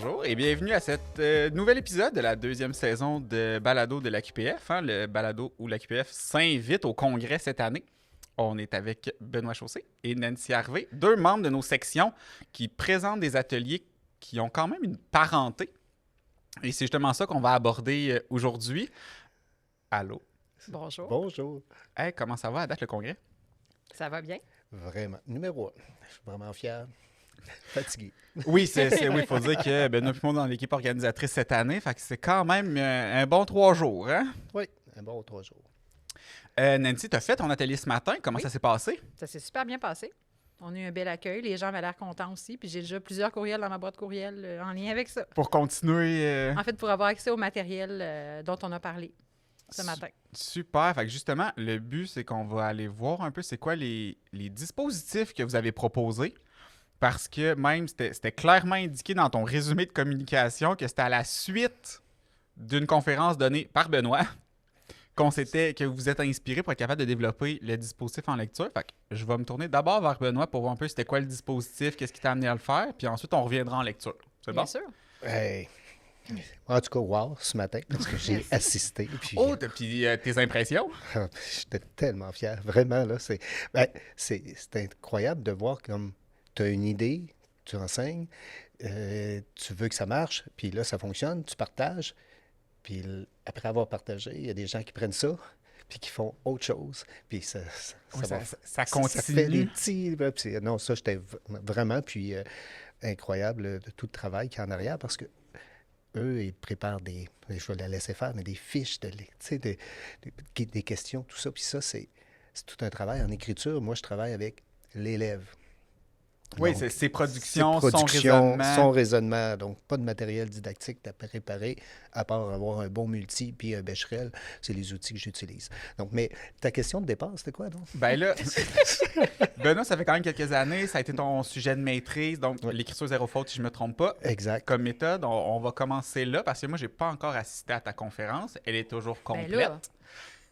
Bonjour et bienvenue à cet nouvel épisode de la deuxième saison de Balado de l'AQPF, le balado où l'AQPF s'invite au congrès cette année. On est avec Benoît Chaussé et Nancy Harvey, deux membres de nos sections qui présentent des ateliers qui ont quand même une parenté. Et c'est justement ça qu'on va aborder aujourd'hui. Allô? Bonjour. Bonjour. Hey, comment ça va à date le congrès? Ça va bien? Vraiment. Numéro 1. Je suis vraiment fier. Fatigué. Oui, il faut dire que Benoît et moi dans l'équipe organisatrice cette année, fait que c'est quand même un bon 3 jours, hein? Oui, un bon 3 jours. Nancy, tu as fait ton atelier ce matin. Comment Oui. ça s'est passé? Ça s'est super bien passé. On a eu un bel accueil. Les gens avaient l'air contents aussi. Puis j'ai déjà plusieurs courriels dans ma boîte courriel en lien avec ça. Pour continuer. En fait, pour avoir accès au matériel dont on a parlé ce matin. Super. Fait que justement, le but, c'est qu'on va aller voir un peu c'est quoi les dispositifs que vous avez proposés. Parce que même, c'était clairement indiqué dans ton résumé de communication que c'était à la suite d'une conférence donnée par Benoît que vous vous êtes inspiré pour être capable de développer le dispositif en lecture. Fait que je vais me tourner d'abord vers Benoît pour voir un peu c'était quoi le dispositif, qu'est-ce qui t'a amené à le faire, puis ensuite on reviendra en lecture. C'est bon? Bien sûr. Hey. En tout cas, wow, ce matin, parce que j'ai assisté. Puis, Puis tes impressions? j'étais tellement fier. Vraiment, là, c'est incroyable de voir comme tu as une idée, tu enseignes, tu veux que ça marche, puis là, ça fonctionne, tu partages. Puis après avoir partagé, il y a des gens qui prennent ça, puis qui font autre chose. Puis ça continue. Ça fait des petits... Non, ça, j'étais vraiment incroyable de tout le travail qu'il y a en arrière, parce que eux, ils préparent je vais la laisser faire, mais des fiches, des questions, tout ça. Puis ça, c'est tout un travail en écriture. Moi, je travaille avec l'élève. Oui, Donc, ses productions, son son raisonnement. Donc, pas de matériel didactique à préparer, à part avoir un bon multi puis un Becherel. C'est les outils que j'utilise. Donc, mais ta question de départ, c'était quoi, donc? Ben là, Benoît, ça fait quand même quelques années, ça a été ton sujet de maîtrise, donc Oui. l'écriture zéro faute, si je ne me trompe pas. Exact. Comme méthode, on va commencer là, parce que moi, j'ai pas encore assisté à ta conférence. Elle est toujours complète.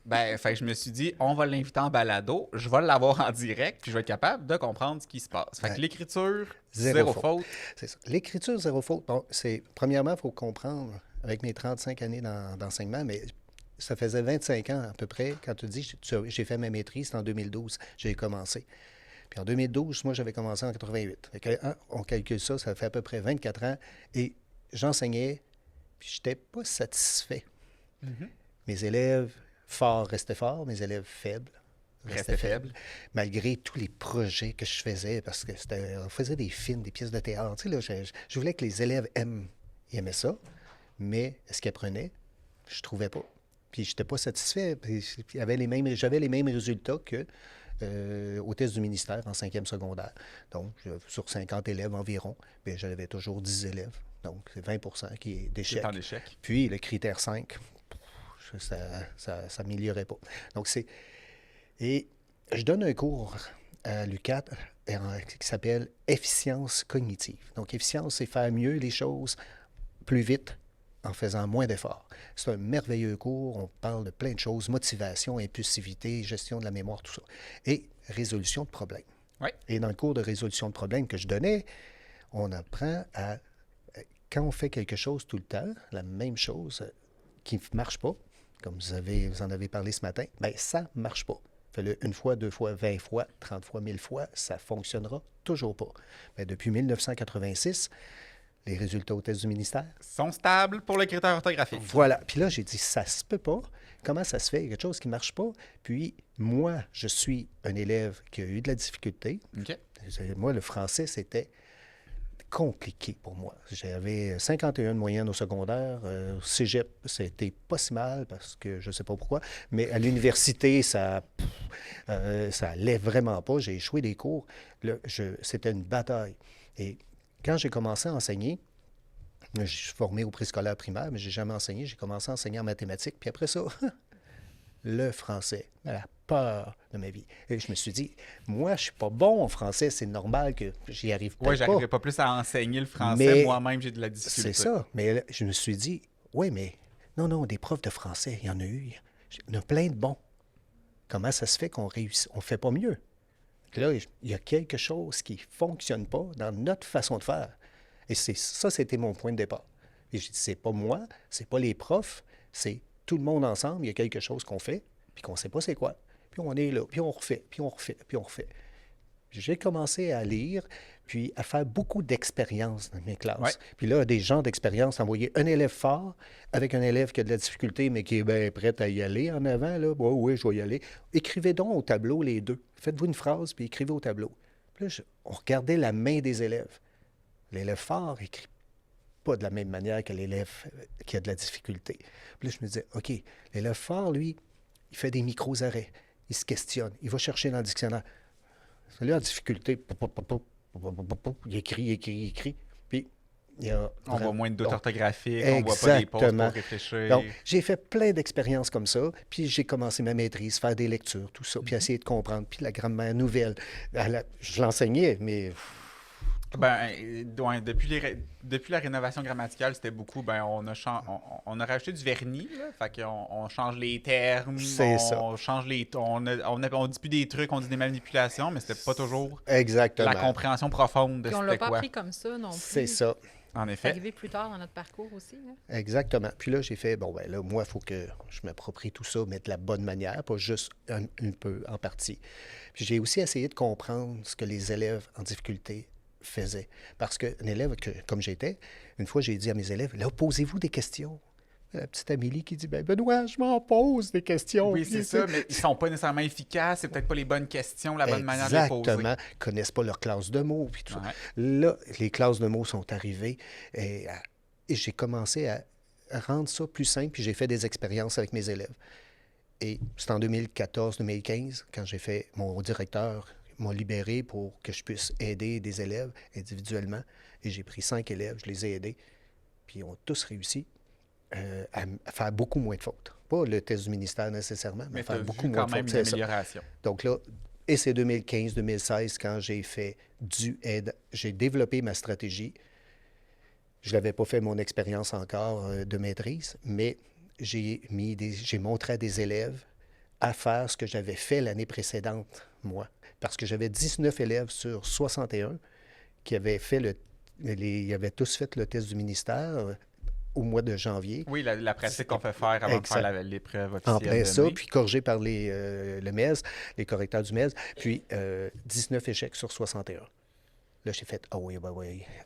Fait que je me suis dit, on va l'inviter en balado, je vais l'avoir en direct, puis je vais être capable de comprendre ce qui se passe. Fait que l'écriture, zéro faute. C'est ça. L'écriture, zéro faute, bon, premièrement, il faut comprendre, avec mes 35 années d'enseignement, mais ça faisait 25 ans à peu près, quand tu dis, j'ai fait ma maîtrise, c'était en 2012, j'ai commencé. Puis en 2012, moi, j'avais commencé en 88. Fait que, on calcule ça, ça fait à peu près 24 ans, et j'enseignais, puis je n'étais pas satisfait. Mm-hmm. Mes élèves forts restaient forts, mes élèves faibles restaient faibles, malgré tous les projets que je faisais, parce que on faisait des films, des pièces de théâtre. Tu sais, là, je voulais que les élèves ils aimaient ça, mais ce qu'ils apprenaient, je trouvais pas. Puis je n'étais pas satisfait. J'avais les mêmes résultats que au test du ministère en 5e secondaire. Donc, sur 50 élèves environ, bien, j'avais toujours 10 élèves. Donc, c'est 20 qui est d'échec. C'est en échec. Puis, le critère 5, ça s'améliorait pas. Donc, Et je donne un cours à l'UQAT qui s'appelle efficience cognitive. Donc, efficience, c'est faire mieux les choses plus vite en faisant moins d'efforts. C'est un merveilleux cours. On parle de plein de choses, motivation, impulsivité, gestion de la mémoire, tout ça. Et résolution de problèmes. Oui. Et dans le cours de résolution de problèmes que je donnais, on apprend à... Quand on fait quelque chose tout le temps, la même chose qui ne marche pas, comme vous en avez parlé ce matin, bien, ça ne marche pas. Fais-le 1 fois, 2 fois, 20 fois, 30 fois, 1000 fois, ça ne fonctionnera toujours pas. Mais depuis 1986, les résultats au test du ministère sont stables pour le critère orthographique. Voilà. Puis là, j'ai dit, ça se peut pas. Comment ça se fait? Il y a quelque chose qui ne marche pas. Puis, moi, je suis un élève qui a eu de la difficulté. OK. Moi, le français, c'était compliqué pour moi. J'avais 51 de moyenne au secondaire. Au cégep, c'était pas si mal parce que je ne sais pas pourquoi. Mais à l'université, ça allait vraiment pas. J'ai échoué des cours. C'était une bataille. Et quand j'ai commencé à enseigner, je suis formé au préscolaire primaire, mais je n'ai jamais enseigné. J'ai commencé à enseigner en mathématiques. Puis après ça, le français, la peur de ma vie. Et je me suis dit, moi, je ne suis pas bon en français. C'est normal que j'y arrive pas. Oui, j'arriverai pas plus à enseigner le français. Moi-même, j'ai de la difficulté. C'est ça. Mais là, je me suis dit, oui, mais non, des profs de français, il y en a eu. Il y en a plein de bons. Comment ça se fait qu'on réussit? On ne fait pas mieux. Là, il y a quelque chose qui ne fonctionne pas dans notre façon de faire. Et ça, c'était mon point de départ. Et j'ai dit, c'est pas moi, c'est pas les profs, c'est tout le monde ensemble, il y a quelque chose qu'on fait, puis qu'on sait pas c'est quoi. Puis on est là, puis on refait, puis on refait, puis on refait. J'ai commencé à lire, puis à faire beaucoup d'expériences dans mes classes. Ouais. Puis là, des gens d'expérience, envoyer un élève fort avec un élève qui a de la difficulté, mais qui est bien prêt à y aller en avant. Là. Bon, oui, je vais y aller. Écrivez donc au tableau les deux. Faites-vous une phrase, puis écrivez au tableau. Puis là, on regardait la main des élèves. L'élève fort écrit pas de la même manière que l'élève qui a de la difficulté. Puis là, je me disais, OK, l'élève fort, lui, il fait des micros-arrêts. Il se questionne. Il va chercher dans le dictionnaire. Celui en difficulté, il écrit. Puis, il y a On voit moins de doutes donc, orthographiques, on voit pas les pauses exactement. pour réfléchir. Donc, j'ai fait plein d'expériences comme ça, puis j'ai commencé ma maîtrise, faire des lectures, tout ça, puis essayer de comprendre. Puis la grammaire nouvelle, je l'enseignais, mais Ouais, depuis la rénovation grammaticale, c'était beaucoup, on a rajouté du vernis, là, fait qu'on change les termes, C'est ça. on change les on dit plus des trucs, on dit des manipulations, mais c'était pas toujours exactement. la compréhension profonde de Puis on c'était l'a pas quoi. appris comme ça non plus. C'est ça. En C'est effet. arrivé plus tard dans notre parcours aussi. Là. Exactement. Puis là, j'ai fait, bon, ben là, moi, il faut que je m'approprie tout ça, mais de la bonne manière, pas juste un peu en partie. Puis j'ai aussi essayé de comprendre ce que les élèves en difficulté faisaient. Parce qu'un élève, comme j'étais, une fois, j'ai dit à mes élèves, là, posez-vous des questions. La petite Amélie qui dit, ben Benoît, je m'en pose des questions. Oui, c'est ça, mais ils sont pas nécessairement efficaces, c'est peut-être pas les bonnes questions, la bonne manière de les poser. Exactement. Ils connaissent pas leur classe de mots. Puis tout ça. Ouais. Là, les classes de mots sont arrivées et j'ai commencé à rendre ça plus simple, puis j'ai fait des expériences avec mes élèves. Et c'est en 2014-2015, quand j'ai fait, mon directeur m'a libéré pour que je puisse aider des élèves individuellement. Et j'ai pris 5 élèves, je les ai aidés, puis ils ont tous réussi à faire beaucoup moins de fautes. Pas le test du ministère nécessairement, mais Mais faire tu as beaucoup vu moins quand de même fautes. une C'est ça. amélioration. Donc là, et c'est 2015-2016 quand j'ai fait j'ai développé ma stratégie. Je n'avais pas fait mon expérience encore de maîtrise, mais j'ai montré à des élèves à faire ce que j'avais fait l'année précédente, moi. Parce que j'avais 19 élèves sur 61 qui avaient fait ils avaient tous fait le test du ministère au mois de janvier. Oui, la pratique qu'on fait faire avant de faire l'épreuve officielle. En plein de ça, mai. puis corrigé par le MES, les correcteurs du MES, puis 19 échecs sur 61. Là, j'ai fait, ah oui,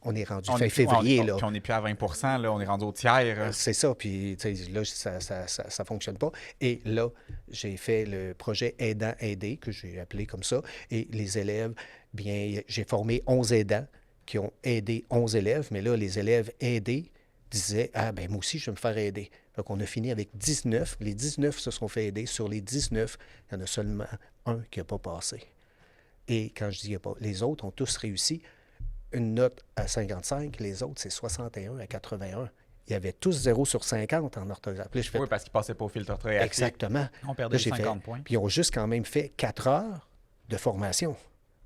on est rendu fin février, là. Puis on n'est plus à 20 là, on est rendu au tiers. C'est ça, puis tu sais, là, ça fonctionne pas. Et là, j'ai fait le projet Aidant-Aidé, que j'ai appelé comme ça, et les élèves, bien, j'ai formé 11 aidants qui ont aidé 11 élèves, mais là, les élèves aidés disaient, ah, ben moi aussi, je vais me faire aider. Donc, on a fini avec 19. Les 19 se sont fait aider. Sur les 19, il y en a seulement un qui n'a pas passé. Et quand je dis pas, les autres ont tous réussi. Une note à 55, les autres, c'est 61 à 81. Ils avaient tous 0 sur 50 en orthographe. Là, Oui, parce qu'ils passaient pas au filtre orthographique. exactement. On perdait Là, j'ai 50 points. Puis ils ont juste quand même fait 4 heures de formation.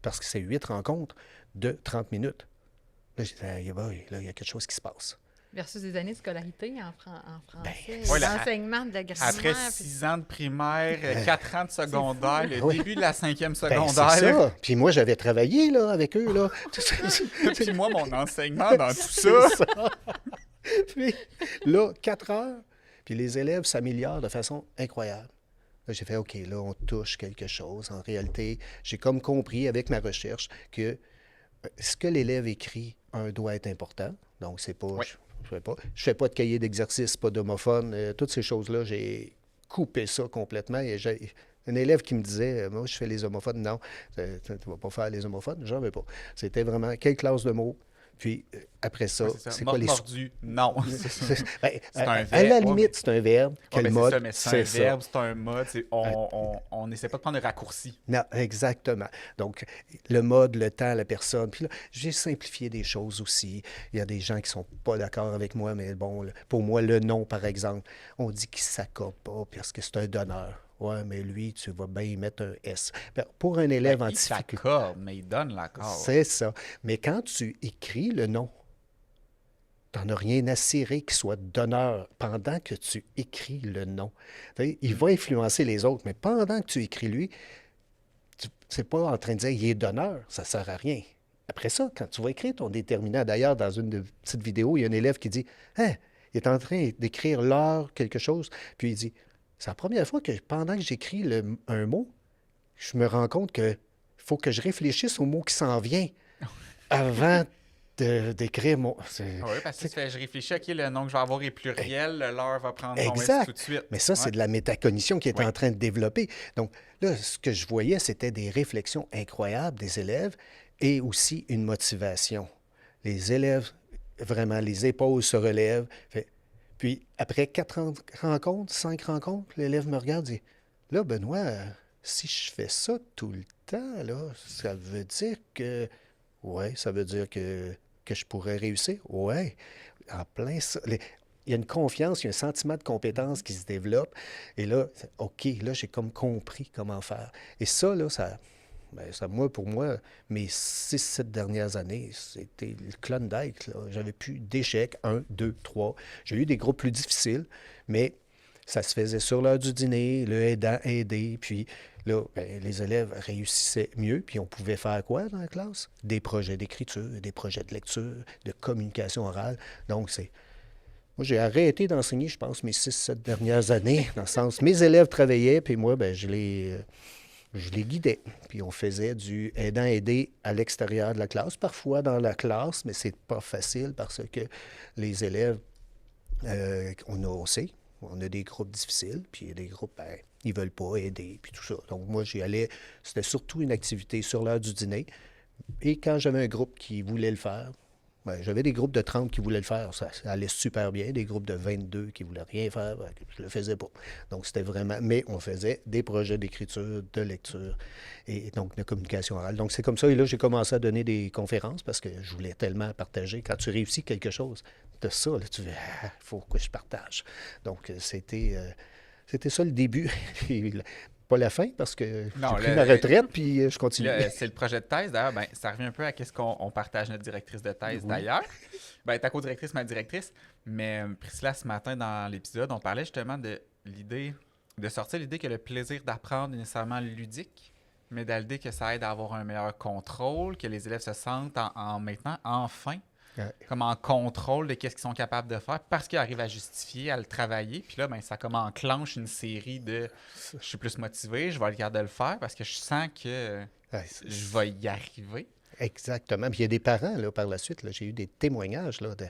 Parce que c'est 8 rencontres de 30 minutes. Là, j'ai dit, là, il y a quelque chose qui se passe. Versus des années de scolarité en français, ouais, l'enseignement de la grammaire. Après puis- 6 ans de primaire, 4 ans de secondaire, le Oui. début de la 5e Ben, secondaire. c'est ça. Puis moi, j'avais travaillé là, avec eux. Là. Puis moi, mon enseignement dans tout ça. C'est ça. Puis là, 4 heures, puis les élèves s'améliorent de façon incroyable. Là, j'ai fait, OK, là, on touche quelque chose. En réalité, j'ai comme compris avec ma recherche que ce que l'élève écrit, doit être important. Donc, c'est pas... Oui. Je fais pas de cahier d'exercice, pas d'homophone. Toutes ces choses-là, j'ai coupé ça complètement. Et j'ai un élève qui me disait, moi, je fais les homophones. Non, tu vas pas faire les homophones, j'en veux pas. C'était vraiment quelle classe de mots. Puis après ça, Ouais, c'est quoi les... mordu? Non. Ben, C'est un à verbe. la limite, c'est un verbe. Ouais, Quel ben, mode? c'est ça, mais c'est un verbe, c'est un mode. On n'essaie pas de prendre de raccourcis. Non, exactement. Donc, le mode, le temps, la personne. Puis là, j'ai simplifié des choses aussi. Il y a des gens qui sont pas d'accord avec moi, mais bon, pour moi, le nom, par exemple, on dit qu'il ne s'accorde pas parce que c'est un donneur. Ouais, mais lui, tu vas bien y mettre un S. Ben, pour un élève en Il difficulté, s'accorde, mais il donne l'accord. c'est ça. Mais quand tu écris le nom, tu n'en as rien à cirer qu'il soit donneur pendant que tu écris le nom. Il va influencer les autres, mais pendant que tu écris lui, tu n'es pas en train de dire il est donneur, ça ne sert à rien. après ça, quand tu vas écrire ton déterminant, d'ailleurs, dans une petite vidéo, il y a un élève qui dit « Hein, il est en train d'écrire l'heure, quelque chose. » Puis il dit « C'est la première fois que pendant que j'écris un mot, je me rends compte qu'il faut que je réfléchisse au mot qui s'en vient avant d'écrire mon... » Oui, parce que je réfléchis, OK, le nom que je vais avoir est pluriel, l'heure va prendre son S Exact. tout de suite. Mais ça, c'est de la métacognition qui est en train de développer. Donc là, ce que je voyais, c'était des réflexions incroyables des élèves et aussi une motivation. Les élèves, vraiment, les épaules se relèvent. Puis après 4 rencontres, 5 rencontres, l'élève me regarde et dit « Là, Benoît, si je fais ça tout le temps, là, ça veut dire que... » Oui, ça veut dire que je pourrais réussir. Oui, en plein ça. Il y a une confiance, il y a un sentiment de compétence qui se développe. Et là, OK, là, j'ai comme compris comment faire. Et ça, là, pour moi, mes 6-7 dernières années, c'était le Klondike. J'avais plus d'échecs, 1, 2, 3. J'ai eu des groupes plus difficiles, mais ça se faisait sur l'heure du dîner, le aidant, aider, puis là, les élèves réussissaient mieux, puis on pouvait faire quoi dans la classe? Des projets d'écriture, des projets de lecture, de communication orale. Donc, moi, j'ai arrêté d'enseigner, je pense, mes 6-7 dernières années, dans le sens, mes élèves travaillaient, puis moi, je les guidais. Puis on faisait du aidant-aidé à l'extérieur de la classe, parfois dans la classe, mais c'est pas facile parce que les élèves, on sait, on a des groupes difficiles, puis il y a des groupes, ils veulent pas aider, puis tout ça. Donc moi, j'y allais, c'était surtout une activité sur l'heure du dîner. Et quand j'avais un groupe qui voulait le faire, j'avais des groupes de 30 qui voulaient le faire, ça allait super bien. Des groupes de 22 qui voulaient rien faire, je le faisais pas. Donc c'était vraiment... Mais on faisait des projets d'écriture, de lecture et donc de communication orale. Donc c'est comme ça. Et là, j'ai commencé à donner des conférences parce que je voulais tellement partager. Quand tu réussis quelque chose, de ça, là, tu dis « il faut que je partage ». Donc c'était ça le début. Pas la fin, parce que j'ai pris ma retraite, puis je continue. C'est le projet de thèse, d'ailleurs. Ben, ça revient un peu à ce qu'on partage notre directrice de thèse, d'ailleurs. Ben, ta co-directrice, ma directrice. Mais Priscilla, ce matin, dans l'épisode, on parlait justement de l'idée, de sortir l'idée que le plaisir d'apprendre est nécessairement ludique, mais dans l'idée que ça aide à avoir un meilleur contrôle, que les élèves se sentent maintenant, enfin, comme en contrôle de qu'est-ce qu'ils sont capables de faire parce qu'ils arrivent à justifier, à le travailler. Puis là, ça comme enclenche une série de « je suis plus motivé, je vais le garder le faire parce que je sens que je vais y arriver ». Exactement. Puis il y a des parents, là, par la suite, là, j'ai eu des témoignages là, de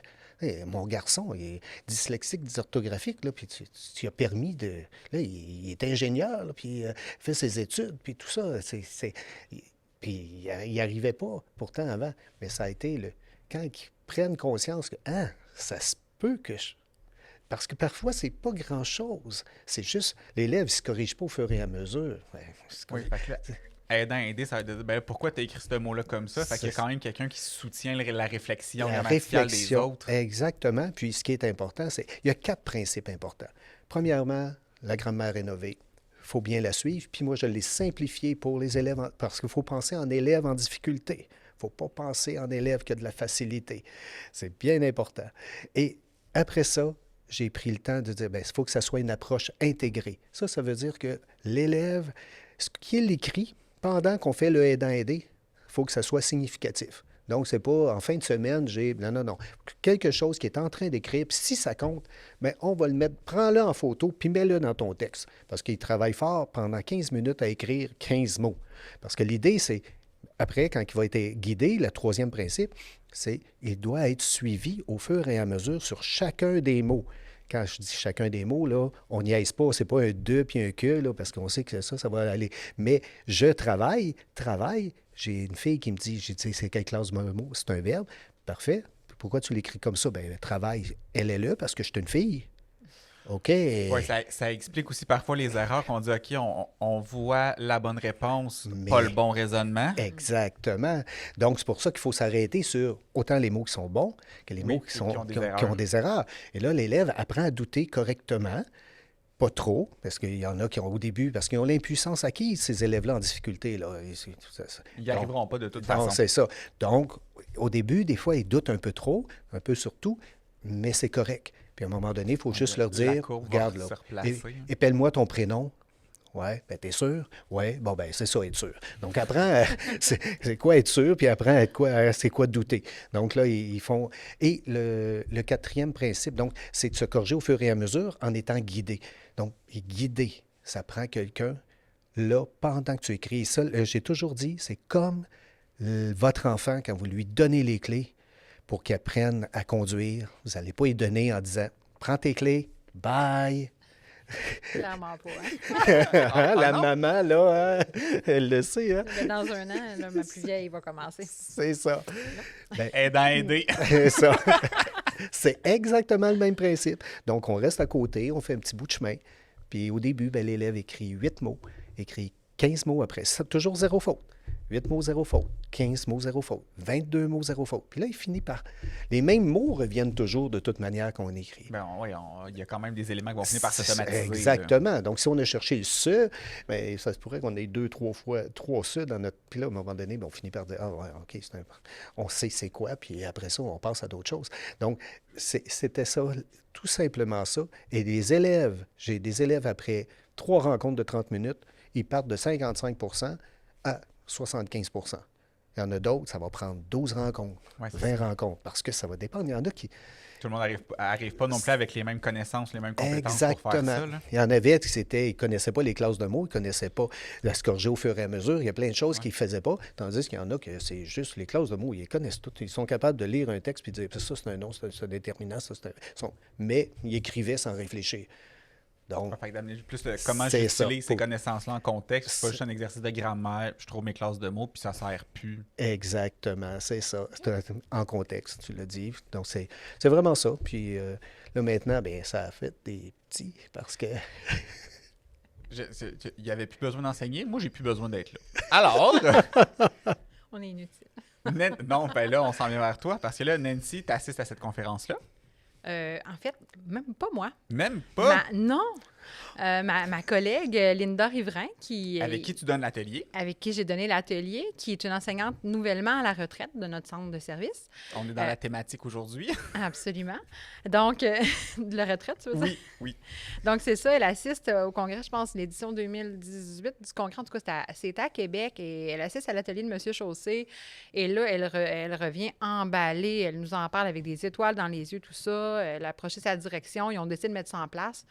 mon garçon, il est dyslexique, dysorthographique, là, puis tu as permis de... Là, il est ingénieur, là, puis il fait ses études, puis tout ça. Puis il n'y arrivait pas, pourtant, avant. Mais ça a été quand ils prennent conscience que ça se peut que je... Parce que parfois, c'est pas grand-chose. C'est juste, l'élève ne se corrige pas au fur et à mesure. Oui, fait que là, aidant, aider, ça veut dire pourquoi tu as écrit ce mot-là comme ça? Fait qu'il y a quand même quelqu'un qui soutient la réflexion grammaticale des autres. Exactement. Puis ce qui est important, c'est... Il y a 4 principes importants. Premièrement, la grammaire rénovée. Il faut bien la suivre. Puis moi, je l'ai simplifié pour les élèves, parce qu'il faut penser en élève en difficulté. Il ne faut pas penser en élève qui a de la facilité. C'est bien important. Et après ça, j'ai pris le temps de dire, il faut que ça soit une approche intégrée. Ça veut dire que l'élève, ce qu'il écrit, pendant qu'on fait le aidant-aidé, il faut que ça soit significatif. Donc, c'est pas en fin de semaine, Non. Quelque chose qui est en train d'écrire, puis si ça compte, on va le mettre, prends-le en photo, puis mets-le dans ton texte. Parce qu'il travaille fort pendant 15 minutes à écrire 15 mots. Parce que l'idée, c'est, après, quand il va être guidé, le 3e principe, c'est qu'il doit être suivi au fur et à mesure sur chacun des mots. Quand je dis chacun des mots, là, on n'y aise pas, c'est pas un « de » puis un « que », là, parce qu'on sait que ça va aller. Mais je travaille. J'ai une fille qui me dit, j'ai dit, c'est quelle classe de mot? C'est un verbe. Parfait. Pourquoi tu l'écris comme ça? Travail, elle est là parce que je suis une fille. OK. Oui, ça explique aussi parfois les erreurs qu'on dit, OK, on voit la bonne réponse, pas le bon raisonnement. Exactement. Donc, c'est pour ça qu'il faut s'arrêter sur autant les mots qui sont bons que les mots qui ont des erreurs. Et là, l'élève apprend à douter correctement, pas trop, parce qu'il y en a qui ont au début, parce qu'ils ont l'impuissance acquise, ces élèves-là en difficulté. Là. Ils n'y arriveront pas de toute façon. C'est ça. Donc, au début, des fois, ils doutent un peu trop, un peu sur tout, mais c'est correct. Puis à un moment donné, il faut juste leur dire, regarde là, épelle-moi ton prénom. Ouais, ben t'es sûr? Ouais, bon, ben c'est ça, être sûr. Donc, apprends, c'est quoi être sûr, puis apprends c'est quoi douter. Donc là, ils font... Et le quatrième principe, donc, c'est de se corriger au fur et à mesure en étant guidé. Donc, guider, ça prend quelqu'un, là, pendant que tu écris. Et ça, j'ai toujours dit, c'est comme votre enfant, quand vous lui donnez les clés pour qu'il apprenne à conduire, vous n'allez pas lui donner en disant, prends tes clés, bye. Clairement pas. Hein? La non? maman, là, hein, elle le sait, hein? Mais dans un an, là, ma plus vieille va commencer. C'est ça. Ben, Aidant, aider. c'est ça. C'est exactement le même principe. Donc, on reste à côté, on fait un petit bout de chemin. Puis au début, ben, l'élève écrit 8 mots, écrit 15 mots après. Ça, toujours zéro faute. 8 mots, zéro faute. 15 mots, zéro faute. 22 mots, zéro faute. Puis là, il finit par... Les mêmes mots reviennent toujours de toute manière qu'on écrit. Ben oui, il y a quand même des éléments qui vont finir par s'automatiser. Exactement. Là. Donc, si on a cherché le ce, bien, ça se pourrait qu'on ait 2, 3 fois 3 ce dans notre... Puis là, à un moment donné, bien, on finit par dire, ah ouais, OK, on sait c'est quoi, puis après ça, on passe à d'autres choses. Donc, c'était ça, tout simplement ça. Et les élèves, j'ai des élèves après 3 rencontres de 30 minutes, ils partent de 55 à 75 Il y en a d'autres, ça va prendre 12 rencontres, Ouais, 20 rencontres, parce que ça va dépendre. Il y en a qui... Tout le monde arrive pas non plus avec les mêmes connaissances, les mêmes compétences pour faire Exactement. ça. Là. Il y en avait qui ils ne connaissaient pas les classes de mots, ils ne connaissaient pas la scorgée au fur et à mesure. Il y a plein de choses qu'ils ne faisaient pas, tandis qu'il y en a que c'est juste les classes de mots, ils les connaissent toutes. Ils sont capables de lire un texte et de dire ça, c'est un nom, c'est un déterminant, ça, c'est un... Mais ils écrivaient sans réfléchir. Donc, Fait que d'amener plus comment c'est j'utilise ça. ces connaissances-là en contexte. C'est pas juste un exercice de grammaire, je trouve mes classes de mots, puis ça sert plus. Exactement, c'est ça. C'est en contexte, tu l'as dit. Donc, c'est vraiment ça. Puis là, maintenant, bien, ça a fait des petits parce que... Il n'y avait plus besoin d'enseigner. Moi, j'ai plus besoin d'être là. Alors, On est inutile. non, ben là, on s'en vient vers toi parce que là, Nancy, tu assistes à cette conférence-là. En fait, même pas moi. Même pas Non. Ma collègue Linda Riverain, avec qui tu donnes l'atelier. avec qui j'ai donné l'atelier, qui est une enseignante nouvellement à la retraite de notre centre de service. On est dans la thématique aujourd'hui. Absolument. Donc, de la retraite, tu veux dire? Oui, oui. Donc, c'est ça, elle assiste au congrès, je pense, l'édition 2018 du congrès. En tout cas, c'était à Québec et elle assiste à l'atelier de M. Chaussé. Et là, elle revient emballée. Elle nous en parle avec des étoiles dans les yeux, tout ça. Elle a approché sa direction. Ils ont décidé de mettre ça en place.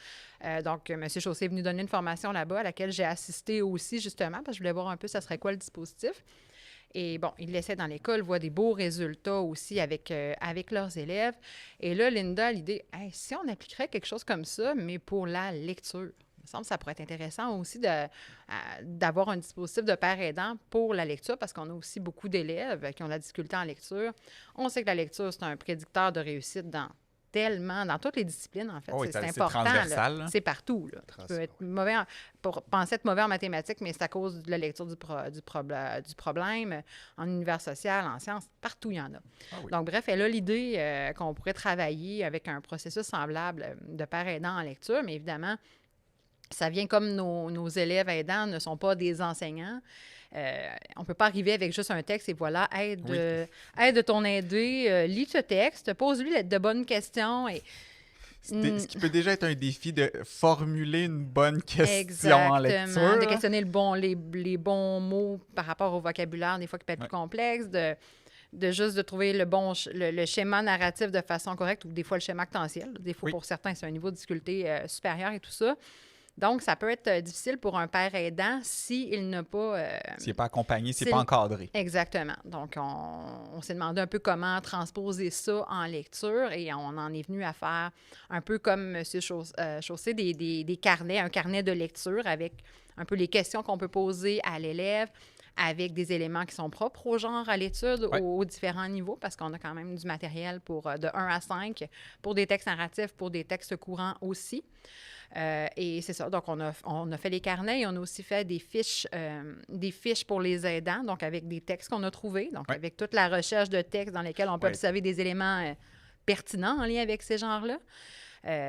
Donc, M. Chaussé est venu donner une formation là-bas à laquelle j'ai assisté aussi, justement, parce que je voulais voir un peu ça serait quoi le dispositif. Et bon, ils l'essaient dans l'école, voient des beaux résultats aussi avec leurs élèves. Et là, Linda a l'idée, hey, si on appliquerait quelque chose comme ça, mais pour la lecture, il me semble que ça pourrait être intéressant aussi d'avoir un dispositif de père aidant pour la lecture, parce qu'on a aussi beaucoup d'élèves qui ont de la difficulté en lecture. On sait que la lecture, c'est un prédicteur de réussite dans toutes les disciplines, en fait. Oh oui, c'est c'est important. transversal, là. C'est partout. Là. Tu peux être mauvais penser être mauvais en mathématiques, mais c'est à cause de la lecture du problème, en univers social, en sciences, partout il y en a. Ah oui. Donc, bref, elle a l'idée qu'on pourrait travailler avec un processus semblable de père aidant en lecture, mais évidemment, ça vient comme nos élèves aidants ne sont pas des enseignants. On ne peut pas arriver avec juste un texte et voilà, aide ton aidé, lis ce texte, pose-lui de bonnes questions. Ce qui peut déjà être un défi de formuler une bonne question Exactement, en lecture. de questionner les bons mots par rapport au vocabulaire, des fois qui peut être plus complexe, de juste de trouver le schéma narratif de façon correcte ou des fois le schéma actantiel. Des fois, pour certains, c'est un niveau de difficulté supérieur et tout ça. Donc, ça peut être difficile pour un père aidant s'il n'a pas... s'il n'est pas accompagné, s'il n'est pas encadré. Exactement. Donc, on s'est demandé un peu comment transposer ça en lecture et on en est venu à faire un peu comme M. Chaussé, des carnets, un carnet de lecture avec un peu les questions qu'on peut poser à l'élève, avec des éléments qui sont propres au genre à l'étude, aux différents niveaux, parce qu'on a quand même du matériel de 1 à 5, pour des textes narratifs, pour des textes courants aussi. Et c'est ça. Donc, on a fait les carnets et on a aussi fait des fiches pour les aidants, donc avec des textes qu'on a trouvés, donc avec toute la recherche de textes dans lesquels on peut observer des éléments pertinents en lien avec ces genres-là,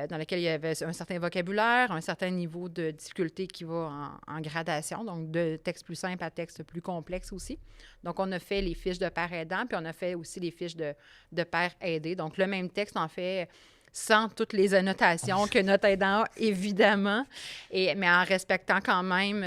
dans lesquels il y avait un certain vocabulaire, un certain niveau de difficulté qui va en gradation, donc de texte plus simple à texte plus complexe aussi. Donc, on a fait les fiches de père aidant, puis on a fait aussi les fiches de père aidé. Donc, le même texte, en fait... sans toutes les annotations que notre aidant a, évidemment, mais en respectant quand même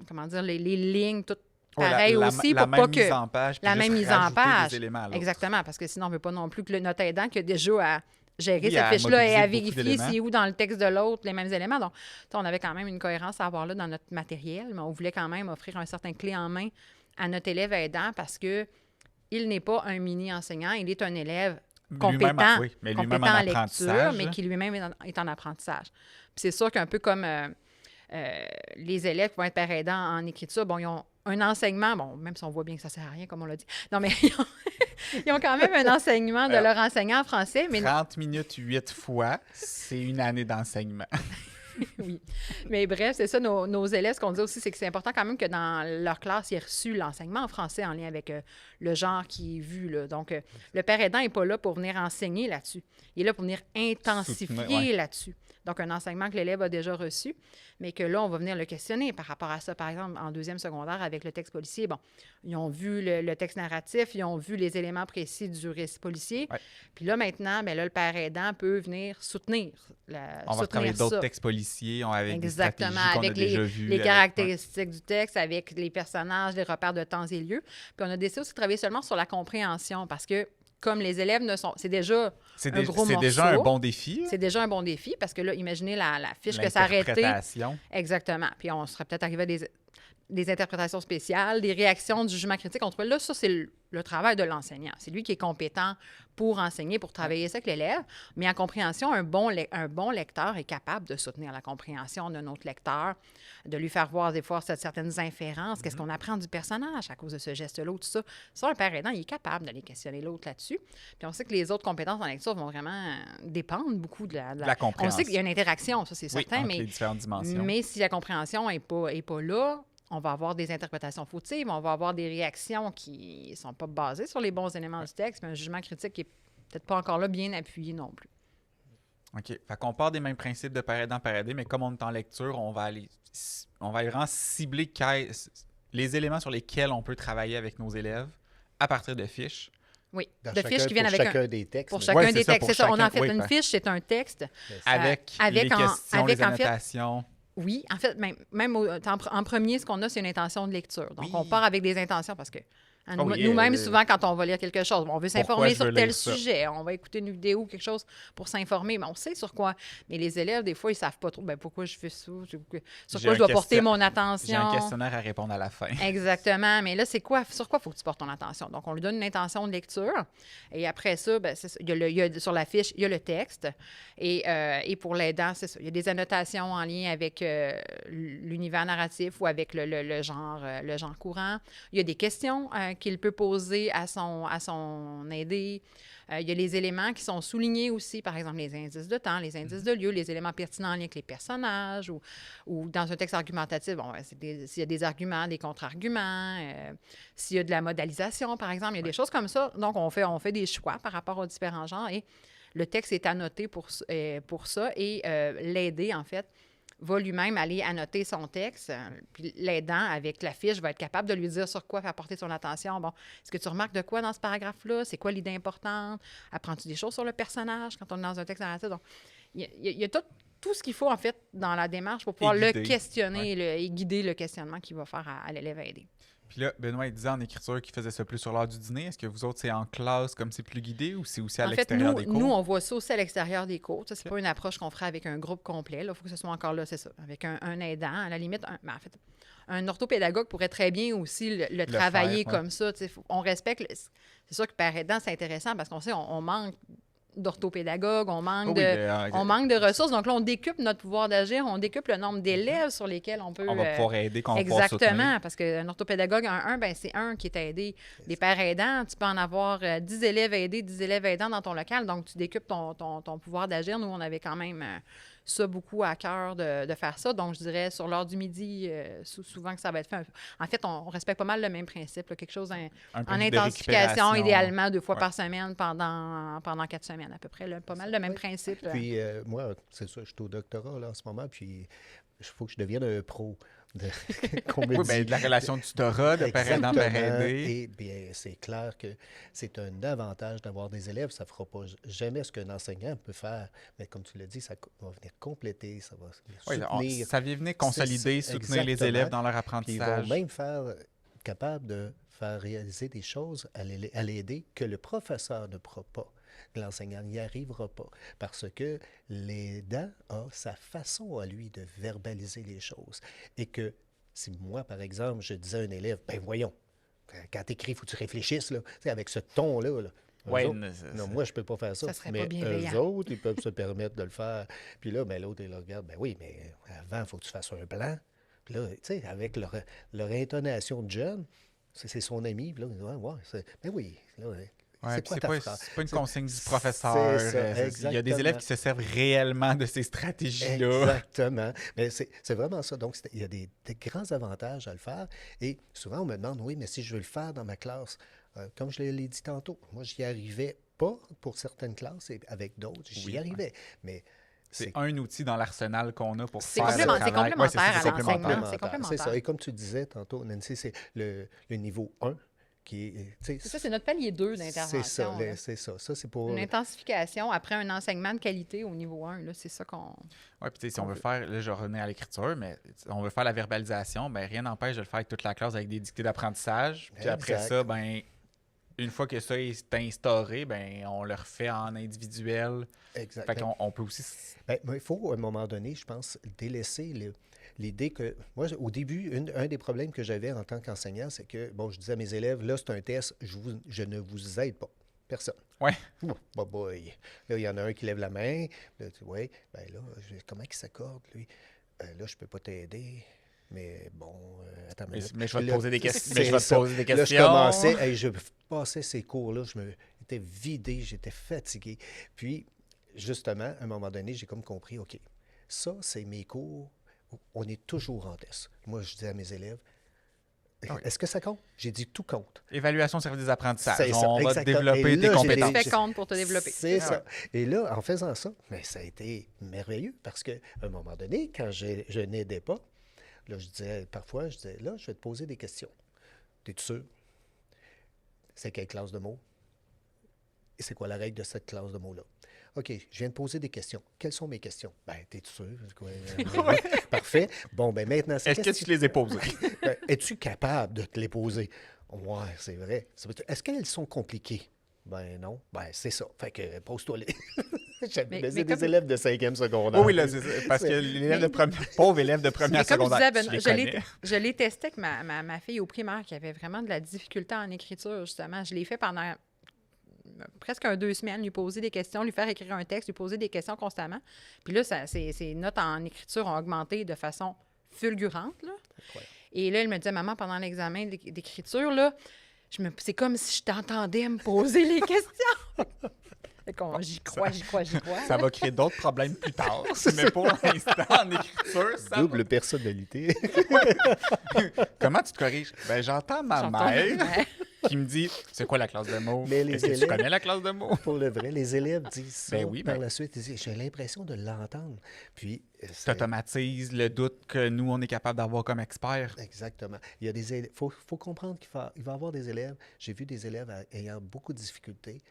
comment dire, les lignes, toutes pareilles aussi, la pour pas même que... mise en page, puis La juste même mise en rajouter page. des éléments à l'autre. Exactement, parce que sinon, on ne veut pas non plus que notre aidant qui a déjà à gérer Oui, cette à fiche-là et à mobiliser beaucoup vérifier d'éléments. si où dans le texte de l'autre les mêmes éléments. Donc, on avait quand même une cohérence à avoir là dans notre matériel, mais on voulait quand même offrir un certain clé en main à notre élève aidant parce que il n'est pas un mini-enseignant, il est un élève compétent, Oui, mais lui-même compétent en en lecture, apprentissage. mais qui lui-même est en apprentissage. Puis c'est sûr qu'un peu comme les élèves qui vont être pères aidants en écriture, bon, ils ont un enseignement, bon, même si on voit bien que ça ne sert à rien, comme on l'a dit. Non, mais ils ont quand même un enseignement de leur enseignant en français. Mais 30 minutes 8 fois, c'est une année d'enseignement. oui. Mais bref, c'est ça, nos élèves, ce qu'on dit aussi, c'est que c'est important quand même que dans leur classe, ils aient reçu l'enseignement en français en lien avec le genre qui est vu. Là. Donc, le père aidant n'est pas là pour venir enseigner là-dessus. Il est là pour venir intensifier là-dessus. Donc, un enseignement que l'élève a déjà reçu, mais que là, on va venir le questionner par rapport à ça. Par exemple, en deuxième secondaire, avec le texte policier, bon, ils ont vu le texte narratif, ils ont vu les éléments précis du récit policier. Ouais. Puis là, maintenant, bien là, le père aidant peut venir soutenir On va travailler d'autres textes policiers, avec des stratégies qu'on a déjà vues. Les caractéristiques du texte, avec les personnages, les repères de temps et lieux. Puis on a décidé aussi de travailler seulement sur la compréhension parce que comme les élèves ne sont... C'est déjà un gros morceau. C'est déjà un bon défi. C'est déjà un bon défi parce que là, imaginez la fiche que ça arrêtait. L'interprétation. Exactement. Puis on serait peut-être arrivé à des interprétations spéciales, des réactions du jugement critique. On trouve là, ça, c'est le travail de l'enseignant. C'est lui qui est compétent pour enseigner, pour travailler ça avec l'élève. Mais en compréhension, un bon lecteur est capable de soutenir la compréhension d'un autre lecteur, de lui faire voir des fois certaines inférences, qu'est-ce qu'on apprend du personnage à cause de ce geste-là, tout ça. Ça, un père aidant, il est capable d'aller questionner l'autre là-dessus. Puis on sait que les autres compétences en lecture vont vraiment dépendre beaucoup de la compréhension. On sait qu'il y a une interaction, ça, c'est certain, entre les différentes dimensions. Mais si la compréhension n'est pas là, on va avoir des interprétations fautives, on va avoir des réactions qui ne sont pas basées sur les bons éléments du texte, mais un jugement critique qui n'est peut-être pas encore là bien appuyé non plus. OK. Fait qu'on part des mêmes principes de père aidant, père aidé, mais comme on est en lecture, on va aller vraiment cibler les éléments sur lesquels on peut travailler avec nos élèves à partir de fiches. Oui, de fiches qui viennent avec chacun des textes. Pour chacun des textes, c'est ça. On en fait une oui, fiche, c'est un texte. Avec les questions, les annotations. Oui, en fait, même en premier, ce qu'on a, c'est une intention de lecture. Donc, on part avec des intentions parce que nous-mêmes, souvent, quand on va lire quelque chose, on veut s'informer sur tel sujet, on va écouter une vidéo ou quelque chose pour s'informer, mais on sait sur quoi. Mais les élèves, des fois, ils ne savent pas trop pourquoi je fais ça, sur quoi je dois porter mon attention. J'ai un questionnaire à répondre à la fin. Exactement. Mais là, sur quoi il faut que tu portes ton attention? Donc, on lui donne une intention de lecture. Et après ça, sur la fiche, il y a le texte. Et pour l'aidant, c'est ça. Il y a des annotations en lien avec l'univers narratif ou avec le genre courant. Il y a des questions qu'il peut poser à son aidé. Il y a les éléments qui sont soulignés aussi, par exemple les indices de temps, les indices de lieu, les éléments pertinents en lien avec les personnages ou dans un texte argumentatif, s'il y a des arguments, des contre-arguments, s'il y a de la modalisation, par exemple, il y a des choses comme ça. Donc, on fait des choix par rapport aux différents genres et le texte est annoté pour ça et l'aider, en fait, va lui-même aller annoter son texte. Puis l'aidant, avec la fiche, va être capable de lui dire sur quoi faire porter son attention. Bon, est-ce que tu remarques de quoi dans ce paragraphe-là? C'est quoi l'idée importante? Apprends-tu des choses sur le personnage quand on est dans un texte narratif? Donc, il y a tout ce qu'il faut, en fait, dans la démarche pour pouvoir le questionner et guider le questionnement qu'il va faire à l'élève aidé. Puis là, Benoît, il disait en écriture qu'il faisait ça plus sur l'heure du dîner. Est-ce que vous autres, c'est en classe comme c'est plus guidé ou c'est aussi à l'extérieur des cours? Nous, on voit ça aussi à l'extérieur des cours. Ça, c'est pas une approche qu'on ferait avec un groupe complet. Il faut que ce soit encore là, c'est ça, avec un aidant. À la limite, un orthopédagogue pourrait très bien aussi le travailler faire, comme ça. On respecte... C'est sûr que par aidant, c'est intéressant parce qu'on sait on manque d'orthopédagogues, on manque de ressources. Donc là, on décuple notre pouvoir d'agir, on décuple le nombre d'élèves sur lesquels on peut... On va pouvoir aider, qu'on va pouvoir soutenir. Exactement, parce qu'un orthopédagogue, c'est un qui est aidé. Des pères aidants, tu peux en avoir 10 élèves aidés, 10 élèves aidants dans ton local, donc tu décuples ton pouvoir d'agir. Nous, on avait quand même ça beaucoup à cœur de faire ça. Donc, je dirais, sur l'heure du midi, souvent que ça va être fait. En fait, on respecte pas mal le même principe, là, quelque chose en intensification, idéalement 2 fois par semaine pendant 4 semaines à peu près. Là, pas mal le même principe. Puis moi, c'est ça, je suis au doctorat là, en ce moment, puis il faut que je devienne un pro. qu'on me Oui, dit. bien, de la relation de tutorat, de père aidant, père Exactement. aidé. Et bien, c'est clair que c'est un avantage d'avoir des élèves. Ça ne fera pas jamais ce qu'un enseignant peut faire. Mais comme tu l'as dit, ça va venir compléter, ça va venir Oui, soutenir. ça vient venir C'est consolider, ça, soutenir les exactement. élèves dans leur Puis ils vont apprentissage. même faire capable de faire réaliser des choses à l'aider que le professeur ne pourra pas, que l'enseignant n'y arrivera pas, parce que l'aidant a sa façon à lui de verbaliser les choses. Et que si moi, par exemple, je disais à un élève, ben voyons, quand tu écris, il faut que tu réfléchisses, là. Tu sais, avec ce ton-là. Là. Ouais, Non, moi, je peux pas faire ça. Ça serait Mais pas bienveillant. eux autres, ils peuvent se permettre de le faire. Puis là, ben, l'autre, il le regarde. Ben oui, mais avant, il faut que tu fasses un plan. Puis là, tu sais, avec leur intonation de jeune, c'est son ami. Puis là, il dit, ben oui. Là, Ouais, c'est puis quoi c'est ta pas, phrase? c'est pas une C'est- consigne du c'est professeur. ça, Il y a des élèves exactement. qui se servent réellement de ces stratégies-là. Exactement. Mais c'est vraiment ça. Donc, il y a des grands avantages à le faire. Et souvent, on me demande, oui, mais si je veux le faire dans ma classe, comme je l'ai dit tantôt, moi, j'y arrivais pas pour certaines classes et avec d'autres, j'y Oui, arrivais. Mais C'est un outil dans l'arsenal qu'on a pour C'est faire le complémentaire travail. Ouais, c'est ça, à c'est l'enseignement. complémentaire. C'est complémentaire. C'est ça. Et comme tu disais tantôt, Nancy, c'est le niveau 1 qui est. C'est ça, c'est notre palier 2 d'intervention. C'est ça, là. c'est ça. Ça, c'est pour. Une intensification après un enseignement de qualité au niveau 1. Là, c'est ça qu'on. Oui, puis tu sais, si on veut faire, là, je revenais à l'écriture, mais on veut faire la verbalisation, ben rien n'empêche de le faire avec toute la classe avec des dictées d'apprentissage. Puis après Exact. ça, ben une fois que ça est instauré, ben on le refait en individuel. Exact. Fait qu'on peut aussi. Ben, il faut, à un moment donné, je pense, délaisser l'idée que... Moi, au début, un des problèmes que j'avais en tant qu'enseignant, c'est que, bon, je disais à mes élèves, là, c'est un test, je ne vous aide pas. Personne. Ouais. Bon, boy. Là, il y en a un qui lève la main. Là, oui, ben là, comment il s'accorde, lui? Là, je peux pas t'aider. Mais bon, attends. Mais je vais te Là, poser des questions. c'est Mais je vais te ça. poser des Là, questions. je commençais, hey, je passais ces cours-là, je me étais vidé, j'étais fatigué. Puis, justement, à un moment donné, j'ai comme compris, OK, ça, c'est mes cours, on est toujours en test. Moi, je dis à mes élèves, Ah oui. est-ce que ça compte? J'ai dit tout compte. Évaluation service des apprentissages. C'est ça, On va exactement. développer Et tes là, j'ai compétences. Tu fais compte pour te développer. C'est Ah ça. Et là, en faisant ça, mais ça a été merveilleux parce qu'à un moment donné, quand je n'aidais pas, là, parfois, je disais, là, je vais te poser des questions. Es-tu sûr? C'est quelle classe de mots? Et c'est quoi la règle de cette classe de mots-là? OK, je viens de poser des questions. Quelles sont mes questions? Ben, t'es-tu sûr? Parfait. Bon, ben maintenant, Est-ce que tu te les ai posées? es-tu capable de te les poser? Ouais, c'est vrai. Est-ce qu'elles sont compliquées? Ben non. Ben, c'est ça. Fait que pose-toi les. J'avais Mais des comme- élèves de 5e secondaire. Oui, là, c'est ça. Parce que l'élève de première, pauvre élève de première Mais comme je secondaire, disais, tu les connais. je l'ai testé avec ma fille au primaire qui avait vraiment de la difficulté en écriture, justement. Je l'ai fait pendant presque 2 semaines, lui poser des questions, lui faire écrire un texte, lui poser des questions constamment. Puis là, ses notes en écriture ont augmenté de façon fulgurante. Là. Incroyable. Et là, elle me disait, maman, pendant l'examen d'écriture, là, c'est comme si je t'entendais me poser les questions. Fait qu'on, j'y crois. Ça va créer d'autres problèmes plus tard. Mais pour l'instant, en écriture, ça Double personnalité. va. Comment tu te corriges? Ben, j'entends ma J'entends mère ma mère. qui me dit, c'est quoi la classe de mots? Mais les Est-ce que tu élèves- connais la classe de mots? Pour le vrai, les élèves disent ça. Ben oui, par ben- la suite, ils disent, j'ai l'impression de l'entendre. Puis, Tu automatises le doute que nous, on est capable d'avoir comme experts. exactement. Il y a des élèves. Faut comprendre qu'il va y avoir des élèves. J'ai vu des élèves ayant beaucoup de difficultés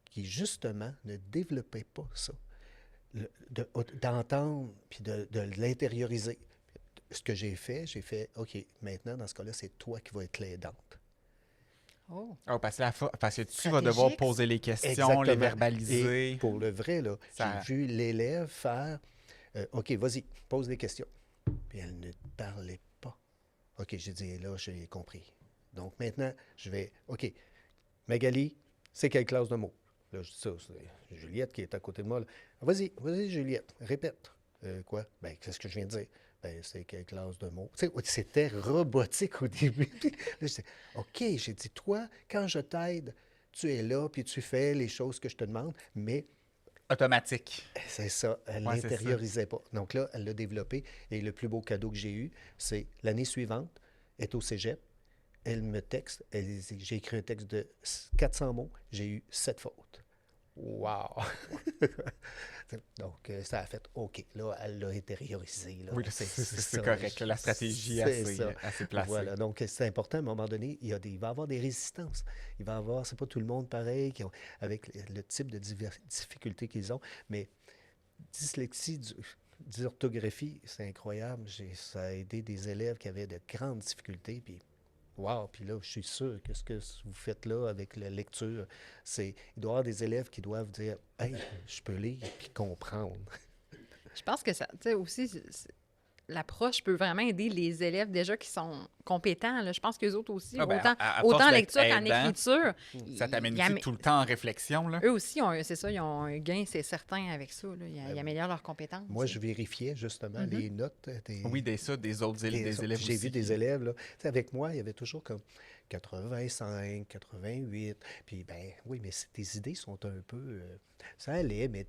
qui, justement, ne développaient pas ça. D'entendre puis de l'intérioriser. Ce que j'ai fait, OK, maintenant, dans ce cas-là, c'est toi qui vas être l'aidante. Oh. Oh, parce que tu vas devoir Stratégique. poser les questions, Exactement. les verbaliser. Et pour le vrai, là, Ça- j'ai vu l'élève faire OK, vas-y, pose des questions. Puis elle ne parlait pas. OK, j'ai dit, là, j'ai compris. Donc maintenant, je vais OK, Magali, c'est quelle classe de mots? Là, je dis ça, c'est Juliette qui est à côté de moi. Là. Vas-y, Juliette, répète. Quoi? Ben, qu'est-ce que je viens de dire? Ben, c'est quelle classe de mots? Tu sais, c'était robotique au début. Là, je dis, OK, j'ai dit, toi, quand je t'aide, tu es là, puis tu fais les choses que je te demande, mais Automatique. c'est ça, elle ne Ouais, c'est l'intériorisait pas. Donc là, elle l'a développé, et le plus beau cadeau que j'ai eu, c'est l'année suivante, elle est au cégep, elle me texte, j'ai écrit un texte de 400 mots, j'ai eu 7 fautes. Wow! Donc, ça a fait OK. Là, elle l'a intériorisé. Là. Oui, là, c'est ça. correct. Là, la stratégie est assez placée. Voilà. Donc, c'est important. À un moment donné, il va y avoir des résistances. Il va y avoir, c'est pas tout le monde pareil avec le type de difficultés qu'ils ont, mais dyslexie, dysorthographie, c'est incroyable. Ça a aidé des élèves qui avaient de grandes difficultés. Puis, wow! Puis là, je suis sûr que ce que vous faites là avec la lecture, il doit y avoir des élèves qui doivent dire hey, je peux lire puis comprendre. Je pense que ça, tu sais, aussi, l'approche peut vraiment aider les élèves déjà qui sont compétents. Là. Je pense qu'eux autres aussi, à autant force en d'être lecture qu'en aidant, écriture. Ça t'amène aussi tout le temps en réflexion. Là. Eux aussi, c'est ça, ils ont un gain, c'est certain, avec ça. Là. Ils améliorent leurs compétences. Moi, je vérifiais justement les notes des autres élèves, des élèves J'ai aussi. vu des élèves, là. Tu sais, avec moi, il y avait toujours comme 85, 88. Puis, ben oui, mais tes idées sont un peu... ça allait, mais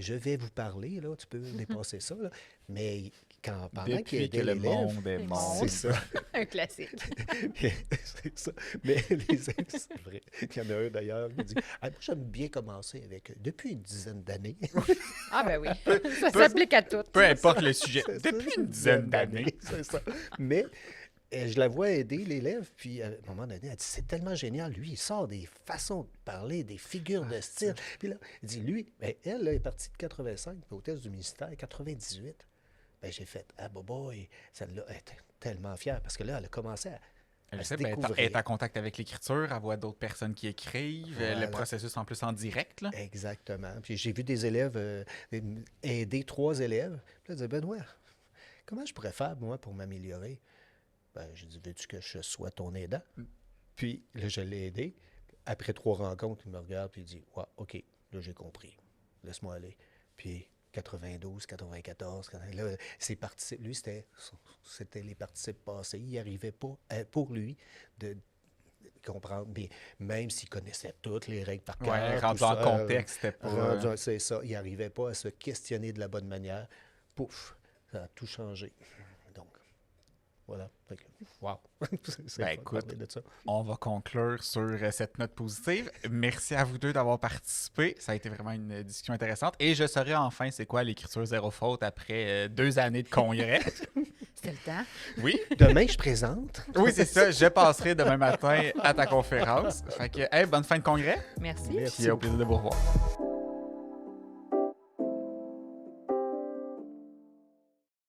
je vais vous parler, là, tu peux dépasser ça, là. Mais pendant qu'il Depuis que aidait le l'élève... monde est mort. C'est ça. Un classique. C'est ça. Mais c'est vrai. Il y en a un d'ailleurs qui dit moi, j'aime bien commencer avec depuis une dizaine d'années. Ah, ben oui. Ça s'applique à tout. Peu importe le sujet. Depuis une dizaine d'années. C'est ça. Mais je la vois aider l'élève, puis à un moment donné, elle dit c'est tellement génial. Lui, il sort des façons de parler, des figures de style. Puis là, il dit lui, elle là, est partie de 85, puis au test du ministère, 98. J'ai fait boy, celle-là, elle était tellement fière parce que là, elle a commencé à se découvrir. Elle est en contact avec l'écriture, elle voit d'autres personnes qui écrivent, Voilà. le processus en plus en direct. Là. Exactement. Puis j'ai vu des élèves aider 3 élèves. Puis là, elle disait Benoît, comment je pourrais faire, moi, pour m'améliorer? J'ai dit, veux-tu que je sois ton aidant? Puis là, je l'ai aidé. Après 3 rencontres, il me regarde et il dit, ouais, OK, là, j'ai compris. Laisse-moi aller. Puis 92, 94, là, lui, c'était les participes passés. Il n'y arrivait pas, pour lui, de comprendre, bien, même s'il connaissait toutes les règles par cœur. Oui, rendu en contexte, c'était pas... C'est ça, il n'arrivait pas à se questionner de la bonne manière. Pouf, ça a tout changé. Donc, voilà. Wow. Écoute, on va conclure sur cette note positive. Merci à vous deux d'avoir participé. Ça a été vraiment une discussion intéressante. Et je saurai enfin c'est quoi l'écriture zéro faute après 2 années de congrès. C'était le temps. Oui. Demain, je présente. Oui, c'est ça. Je passerai demain matin à ta conférence. Fait que, bonne fin de congrès. Merci. Puis au plaisir de vous revoir.